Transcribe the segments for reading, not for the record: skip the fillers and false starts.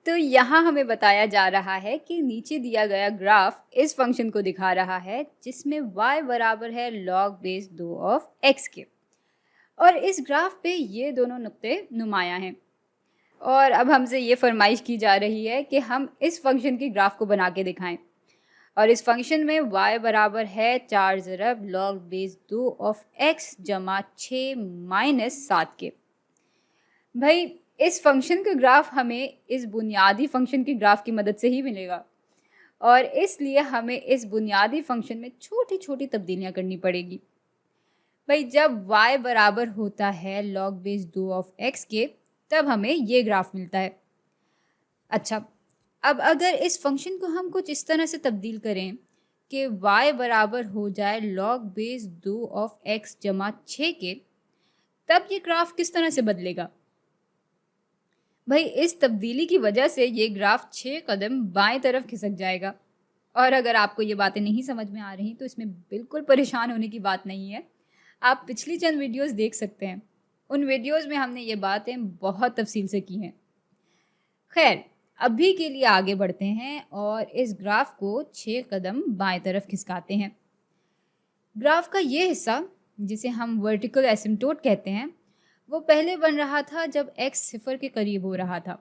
तो यहाँ हमें बताया जा रहा है कि नीचे दिया गया ग्राफ इस फंक्शन को दिखा रहा है जिसमें y बराबर है log बेस 2 ऑफ x के। और इस ग्राफ पे ये दोनों नुक्ते नुमाया हैं। और अब हमसे ये फरमाइश की जा रही है कि हम इस फंक्शन की ग्राफ को बना के दिखाएं। और इस फंक्शन में y बराबर है 4 ज़रब log बेस 2 ऑफ x जमा 6 माइनस 7 के। भाई इस फंक्शन का ग्राफ हमें इस बुनियादी फंक्शन की ग्राफ की मदद से ही मिलेगा और इसलिए हमें इस बुनियादी फंक्शन में छोटी छोटी तब्दीलियां करनी पड़ेगी। भाई जब y बराबर होता है log बेस 2 ऑफ x के तब हमें ये ग्राफ मिलता है। अच्छा, अब अगर इस फंक्शन को हम कुछ इस तरह से तब्दील करें कि y बराबर हो जाए log बेस 2 ऑफ x जमा 6 के, तब ये ग्राफ किस तरह से बदलेगा? भाई इस तब्दीली की वजह से ये ग्राफ 6 कदम बाएं तरफ खिसक जाएगा। और अगर आपको ये बातें नहीं समझ में आ रही तो इसमें बिल्कुल परेशान होने की बात नहीं है। आप पिछली चंद वीडियोस देख सकते हैं, उन वीडियोस में हमने ये बातें बहुत तफसील से की हैं। खैर, अभी के लिए आगे बढ़ते हैं और इस ग्राफ को 6 कदम बाएं तरफ खिसकाते हैं। ग्राफ का ये हिस्सा जिसे हम वर्टिकल एसिम्प्टोट कहते हैं वो पहले बन रहा था जब x 0 के करीब हो रहा था,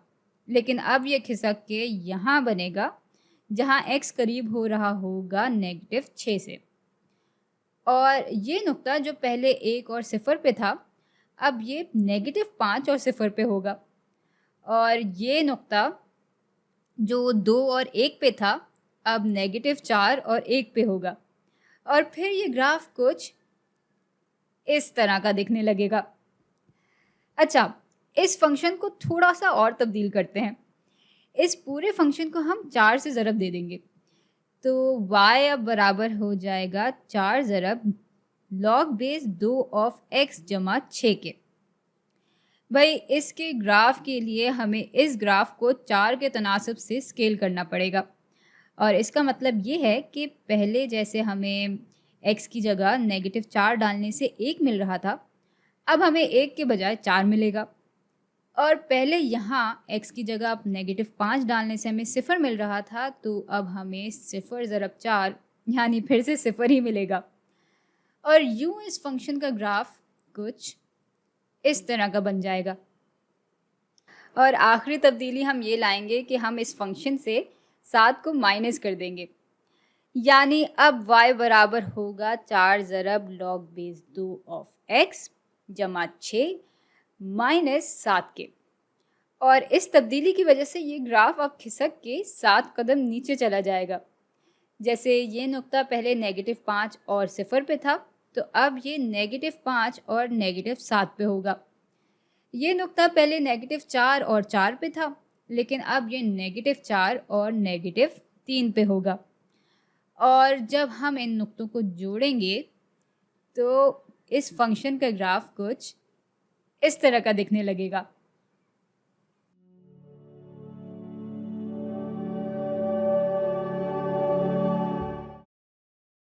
लेकिन अब ये खिसक के यहाँ बनेगा जहाँ x करीब हो रहा होगा -6 से। और ये नुक्ता जो पहले 1 और 0 पे था अब ये -5 और 0 पे होगा। और ये नुक्ता जो 2 और 1 पे था अब -4 और 1 पे होगा। और फिर ये ग्राफ कुछ इस तरह का दिखने लगेगा। अच्छा, इस फंक्शन को थोड़ा सा और तब्दील करते हैं। इस पूरे फंक्शन को हम 4 से ज़रब दे देंगे तो y अब बराबर हो जाएगा 4 ज़रब log बेस 2 ऑफ x जमा 6 के। भाई इसके ग्राफ के लिए हमें इस ग्राफ को 4 के तनासब से स्केल करना पड़ेगा। और इसका मतलब ये है कि पहले जैसे हमें x की जगह -4 डालने से 1 मिल रहा था, अब हमें 1 के बजाय 4 मिलेगा। और पहले यहाँ x की जगह अब -5 डालने से हमें 0 मिल रहा था, तो अब हमें 0 ज़रब 4 यानी फिर से 0 ही मिलेगा। और यूँ इस फंक्शन का ग्राफ कुछ इस तरह का बन जाएगा। और आखिरी तब्दीली हम ये लाएंगे कि हम इस फंक्शन से 7 को माइनस कर देंगे, यानी अब y बराबर होगा 4 ज़रब log बेस 2 ऑफ x जमा 6 माइनस 7 के। और इस तब्दीली की वजह से ये ग्राफ अब खिसक के 7 कदम नीचे चला जाएगा। जैसे ये नुक्ता पहले -5 और 0 पे था, तो अब ये -5 और -7 पे होगा। ये नुक्ता पहले -4 और 4 पे था, लेकिन अब ये -4 और -3 पे होगा। और जब हम इन नुक्तों को जोड़ेंगे तो इस फंक्शन का ग्राफ कुछ इस तरह का दिखने लगेगा।